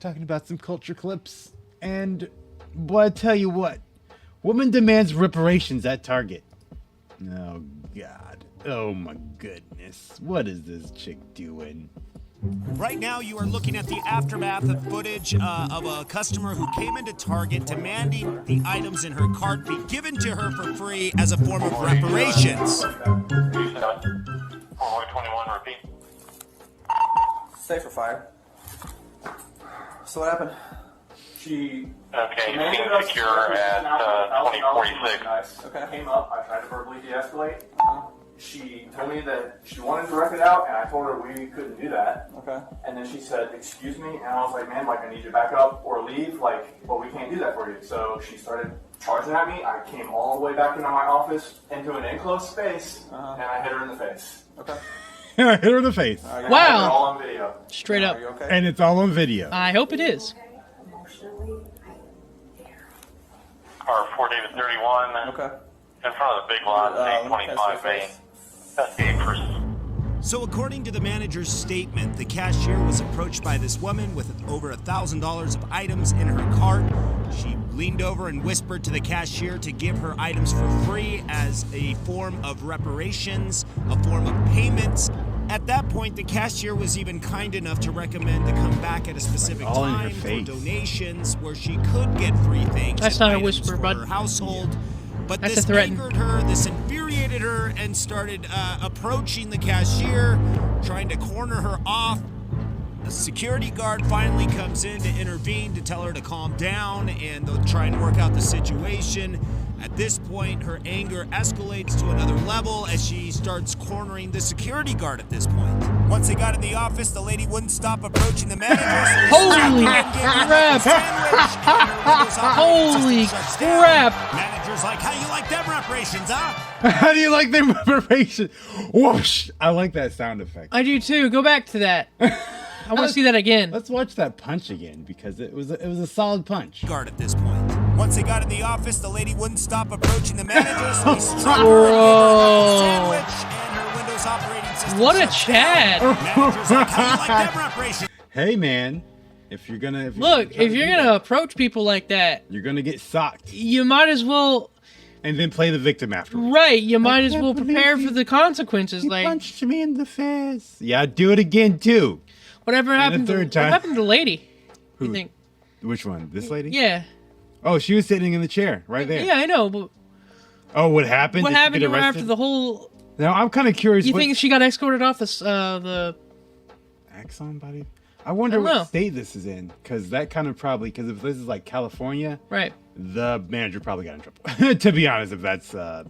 talking about some culture clips. And, boy, I tell you what. Woman demands reparations at Target. Oh, God. Oh, my goodness. What is this chick doing? Right now, you are looking at the aftermath of footage of a customer who came into Target demanding the items in her cart be given to her for free as a form of reparations. 421, repeat. Stay for fire. So what happened? Okay, scene secure at 2046. Okay. Came up, I tried to verbally de-escalate. She told me that she wanted to rep it out, and I told her we couldn't do that. Okay. And then she said, excuse me, and I was like, man, like, I need you to back up or leave, like, but we can't do that for you. So she started charging at me. I came all the way back into my office, into an enclosed space, and I hit her in the face. Okay. I hit her in the face. And I have it Wow. all on video. Straight up. Are you okay? And it's all on video. I hope it is. Car 4 David 31. Okay. In front of the big lot, let me 825 test your main. face. Investigate first. So according to the manager's statement, the cashier was approached by this woman with over $1,000 of items in her cart. She leaned over and whispered to the cashier to give her items for free as a form of reparations, a form of payment. At that point, the cashier was even kind enough to recommend to come back at a specific all in her time for face. donations where she could get free things. That's and not a items whisper, for bud. her household. But That's this a threat. angered her, this infuriated her, and started approaching the cashier, trying to corner her off. The security guard finally comes in to intervene to tell her to calm down, and they'll try and work out the situation. At this point, her anger escalates to another level as she starts cornering the security guard at this point. Once they got in the office, the lady wouldn't stop approaching the manager. So Holy crap! Holy crap! Manager's like, how you like them reparations, huh? How do you like the reparation? Whoosh! I like that sound effect. I do too. Go back to that. I want to see that again. Let's watch that punch again because it was a solid punch. Guard at this point. Once they got in the office, the lady wouldn't stop approaching the manager, so he struck her and gave her a sandwich, and her Windows operating system. What a shut Chad! down. Manager's like, how you like them reparations? Hey man, if you're gonna approach people like that, you're gonna get socked you might as well. and then play the victim afterwards. Right, you might as can't well prepare believe for the consequences. He Like punched me in the face. Yeah, I'd do it again too. whatever happened. third What time. happened to the lady? Who? You think? Which one? This lady? Yeah. Oh, she was sitting in the chair right there. Yeah, I know. But Oh, what happened? what Did she happened get to her after arrested? the whole? Now I'm kind of curious. You what think she got escorted off the? Axon body? I wonder I don't know. what state this is in, because that kind of probably because if this is like California, Right. the manager probably got in trouble. To be honest, if that's this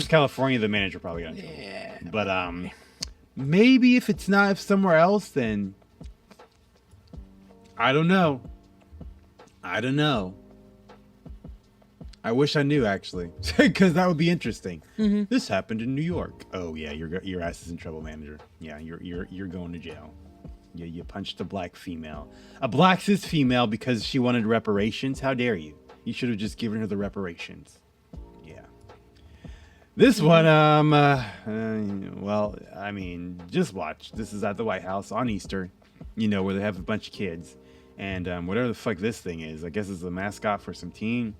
is California, the manager probably got in trouble. Yeah. But maybe if it's not somewhere else, then I don't know. I don't know. I wish I knew actually, because that would be interesting. Mm-hmm. This happened in New York. Oh yeah, your ass is in trouble, manager. Yeah, you're going to jail. Yeah, you punched a black female, a black cis female because she wanted reparations. How dare you? You should have just given her the reparations. Yeah. This one, well, I mean, just watch. This is at the White House on Easter, you know, where they have a bunch of kids, and whatever the fuck this thing is, I guess it's a mascot for some team.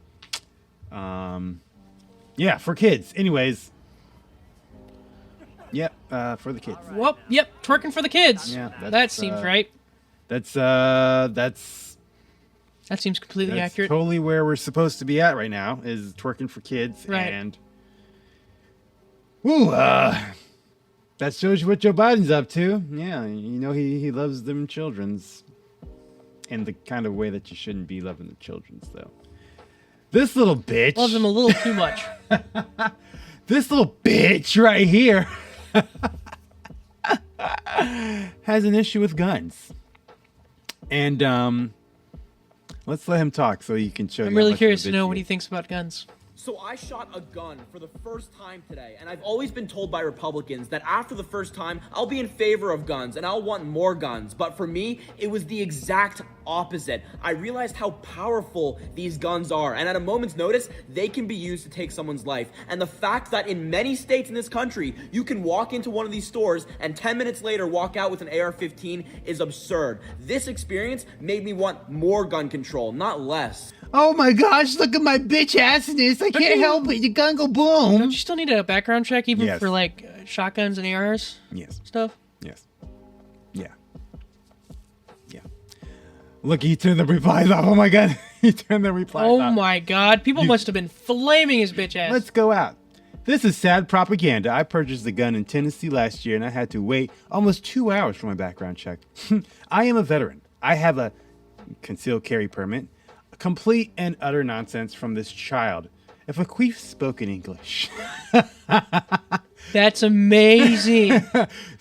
Yeah, for kids. Anyways. Yep, for the kids. Well, yep, twerking for the kids. Yeah, that seems right. That's That seems completely that's accurate. totally where we're supposed to be at right now, is twerking for kids. Right. And woo, that shows you what Joe Biden's up to. Yeah, you know he loves them children's in the kind of way that you shouldn't be loving the children's though. This little bitch Loves them a little too much. This little bitch right here has an issue with guns. And let's let him talk so you can show. I'm really curious to know what he thinks about guns. So I shot a gun for the first time today, and I've always been told by Republicans that after the first time, I'll be in favor of guns and I'll want more guns. But for me, it was the exact opposite. I realized how powerful these guns are, and at a moment's notice, they can be used to take someone's life. And the fact that in many states in this country, you can walk into one of these stores and 10 minutes later walk out with an AR-15 is absurd. This experience made me want more gun control, not less. Oh my gosh, look at my bitch assness. I can't help it. The gun go boom. Don't you still need a background check even Yes. for like shotguns and ARs Yes. stuff? Yes. Yeah. Yeah. Look, he turned the replies off. Oh my god. He turned the replies Oh off. my god, people must have been flaming his bitch ass. Let's go out. This is sad propaganda. I purchased a gun in Tennessee last year and I had to wait almost 2 hours for my background check. I am a veteran. I have a concealed carry permit. Complete and utter nonsense from this child. If a queef spoke in English. That's amazing.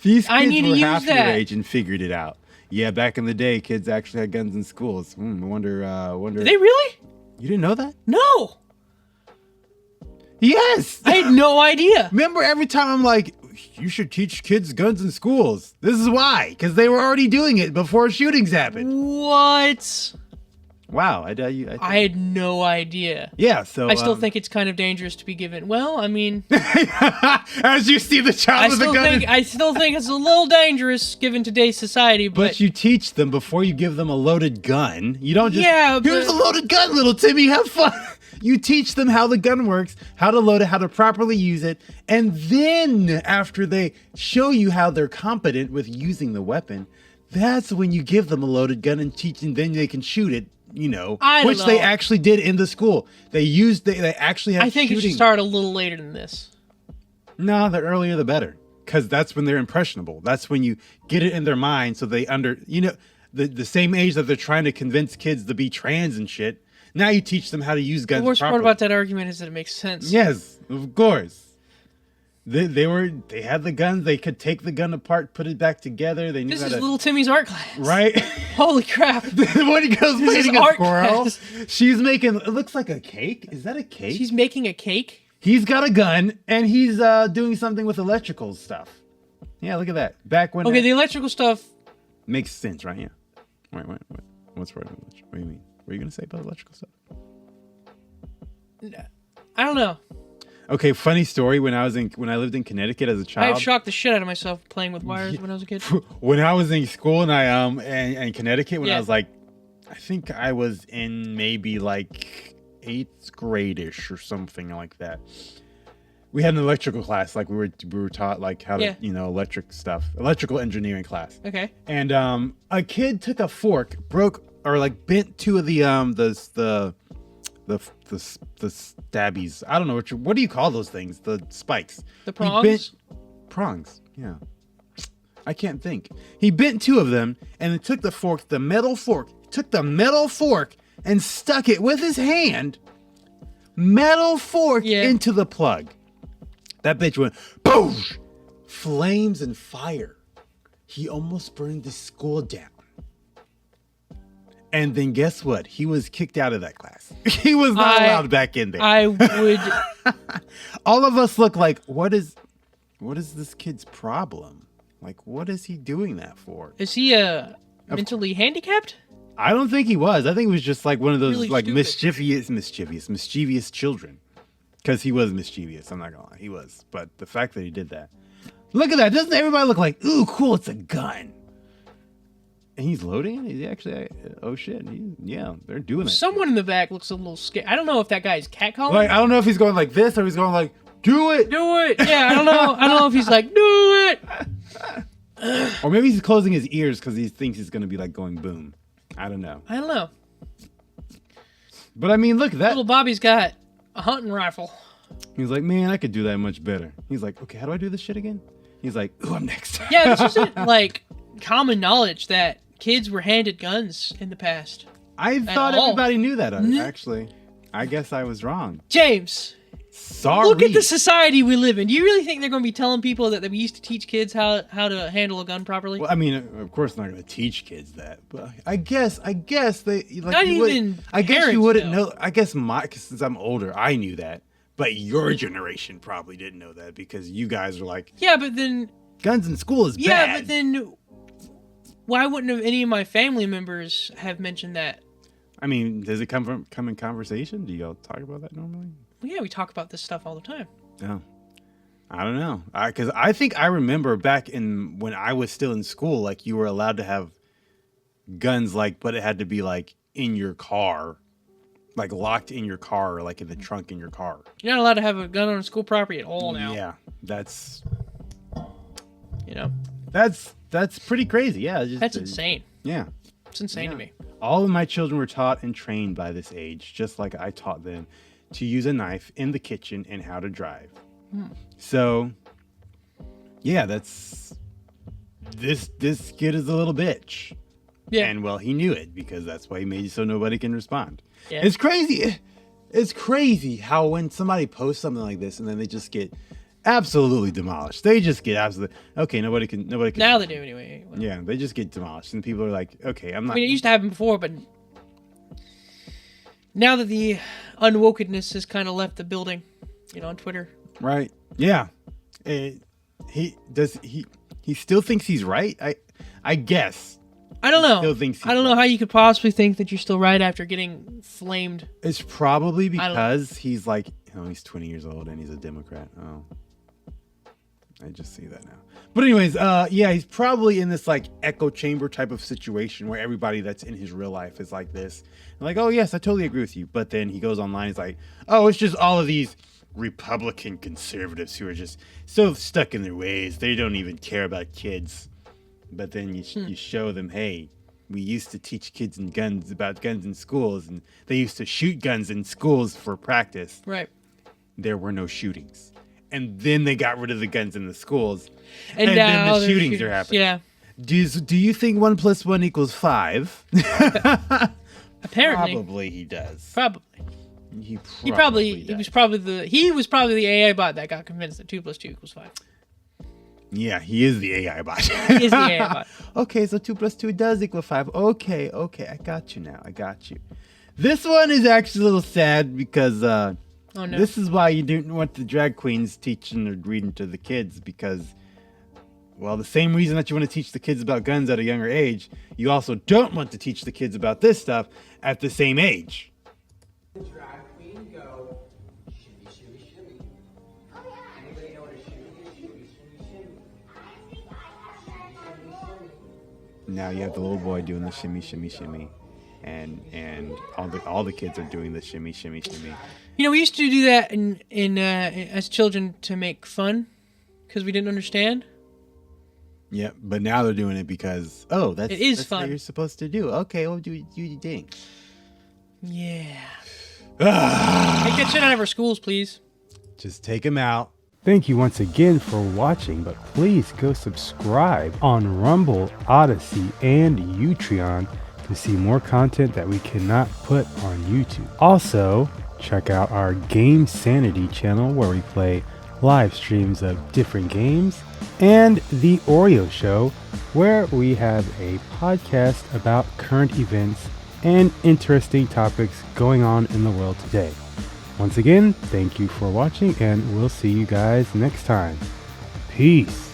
These kids I need to were use half your that. age and figured it out. Yeah, back in the day, kids actually had guns in schools. I wonder. Did they really? You didn't know that? No. Yes. I had no idea. Remember, every time I'm like, you should teach kids guns in schools. This is why, because they were already doing it before shootings happened. What? Wow, I had no idea. Yeah, so I still think it's kind of dangerous to be given. Well, I mean, as you see the child with a gun, I still think it's a little dangerous given today's society. but you teach them before you give them a loaded gun. You don't just here's a but- loaded gun, little Timmy. Have fun. You teach them how the gun works, how to load it, how to properly use it, and then after they show you how they're competent with using the weapon, that's when you give them a loaded gun and teach them. Then they can shoot it. You know, I don't which they know. actually did in the school. They actually have I think it shooting. should start a little later than this. No, the earlier the better. Because that's when they're impressionable. That's when you get it in their mind so they the same age that they're trying to convince kids to be trans and shit. Now you teach them how to use guns The worst part properly. about that argument is that it makes sense. Yes, of course. They had the guns. They could take the gun apart, put it back together. They knew This how is to. little Timmy's art class. Right? Holy crap. When he goes This is painting a art squirrel, class. she's making. It looks like a cake. Is that a cake? She's making a cake? He's got a gun and he's doing something with electrical stuff. Yeah, look at that. Back when. Okay, the electrical stuff. Makes sense, right? Yeah. Wait. What's right? What do you mean? What are you gonna say about electrical stuff? I don't know. Okay, funny story. When I lived in Connecticut as a I child. have shocked the shit out of myself playing with wires when I was a kid. When I was in school and in Connecticut, when I Yeah. was like, I think I was in maybe like 8th grade-ish or something like that. We had an electrical class, like we were taught like how to, electric stuff, electrical engineering class. Okay. And a kid took a fork, bent two of the stabbies. I don't know what do you call those things? The spikes. The He prongs? bent- prongs. Yeah. I can't think. He bent two of them and then took the metal fork, and stuck it with his hand, into the plug. That bitch went boom, flames and fire. He almost burned the school down. And then guess what? He was kicked out of that class. He was not allowed back in there. I would. All of us look like, what is this kid's problem? Like, what is he doing that for? Is he mentally handicapped? I don't think he was. I think he was just like one of those Really like stupid. mischievous children. Because he was mischievous. I'm not gonna lie, he was. But the fact that he did that, look at that! Doesn't everybody look like, ooh, cool? It's a gun. And he's loading it. He's actually, oh shit! They're doing it. Someone in the back looks a little scared. I don't know if that guy's catcalling. Like, I don't know if he's going like this or he's going like, do it. Do it. Yeah, I don't know. I don't know if he's like, do it. Or maybe he's closing his ears because he thinks he's gonna be like going boom. I don't know. I don't know. But I mean, look at that. Little Bobby's got a hunting rifle. He's like, man, I could do that much better. He's like, okay, how do I do this shit again? He's like, ooh, I'm next. Yeah, this isn't like common knowledge that kids were handed guns in the past. I thought all. everybody knew that, actually. I guess I was wrong. James, Sorry. Look at the society we live in. Do you really think they're going to be telling people that we used to teach kids how to handle a gun properly? Well, I mean, of course, not going to teach kids that, but I guess they like. Not even I guess you parents wouldn't know. know. I guess since I'm older, I knew that, but your generation probably didn't know that because you guys are like, Yeah, but then guns in school is yeah, bad. but then why wouldn't have any of my family members have mentioned that? I mean, does it come in conversation? Do y'all talk about that normally? Well, yeah, we talk about this stuff all the time. No. I don't know. Because I think I remember back when I was still in school, like you were allowed to have guns, like, but it had to be like in your car, like locked in your car, or like in the trunk in your car. You're not allowed to have a gun on school property at all now. Yeah, that's That's pretty crazy. Yeah, that's insane. Yeah, It's insane to me. all of my children were taught and trained by this age, just like I taught them to use a knife in the kitchen and how to drive. So, yeah, this kid is a little bitch. Yeah. And well, he knew it because that's why he made it so nobody can respond. Yeah. It's crazy. It's crazy how when somebody posts something like this and then they just get absolutely demolished. They just get absolutely okay. Nobody can. Now they do anyway. Yeah, they just get demolished, and people are like, okay, I'm not. I mean, it used to happen before, but now that the unwokeness has kind of left the building, on Twitter. Right. Yeah. He still thinks he's right. I guess. I don't know. Still thinks he's I don't know right. how you could possibly think that you're still right after getting flamed. It's probably because he's like, he's 20 years old and he's a Democrat. Oh, I just see that now. But anyways, yeah, he's probably in this like echo chamber type of situation where everybody that's in his real life is like this. And like, oh yes, I totally agree with you. But then he goes online, he's like, oh, it's just all of these Republican conservatives who are just so stuck in their ways. They don't even care about kids. But then you show them, hey, we used to teach kids about guns in schools, and they used to shoot guns in schools for practice. Right. There were no shootings. And then they got rid of the guns in the schools. And then now the there's shootings are happening. Yeah. Do you think 1 + 1 = 5? Apparently. Probably he does. Probably. He He does. was probably the AI bot that got convinced that 2 + 2 = 5. Yeah, he is the AI bot. He is the AI bot. Okay, so 2 + 2 does = 5. Okay, I got you now. I got you. This one is actually a little sad because Oh no. this is why you don't want the drag queens teaching or reading to the kids because, well, the same reason that you want to teach the kids about guns at a younger age, you also don't want to teach the kids about this stuff at the same age. Drag queen go shimmy, shimmy, shimmy. Oh yeah. Anybody know what a shimmy is? Shimmy, shimmy, shimmy. Shimmy, shimmy, shimmy. Now you have the little boy doing the shimmy, shimmy, shimmy, and all the kids are doing the shimmy, shimmy, shimmy. We used to do that in as children to make fun because we didn't understand. Yeah, but now they're doing it because that's fun. what you're supposed to do. Okay, well, do your thing. Yeah. Take that shit out of our schools, please. Just take him out. Thank you once again for watching, but please go subscribe on Rumble, Odyssey, and Utreon to see more content that we cannot put on YouTube. Also, check out our GameSanity channel where we play live streams of different games, and the Oreyo Show where we have a podcast about current events and interesting topics going on in the world today. Once again, thank you for watching, and we'll see you guys next time. Peace.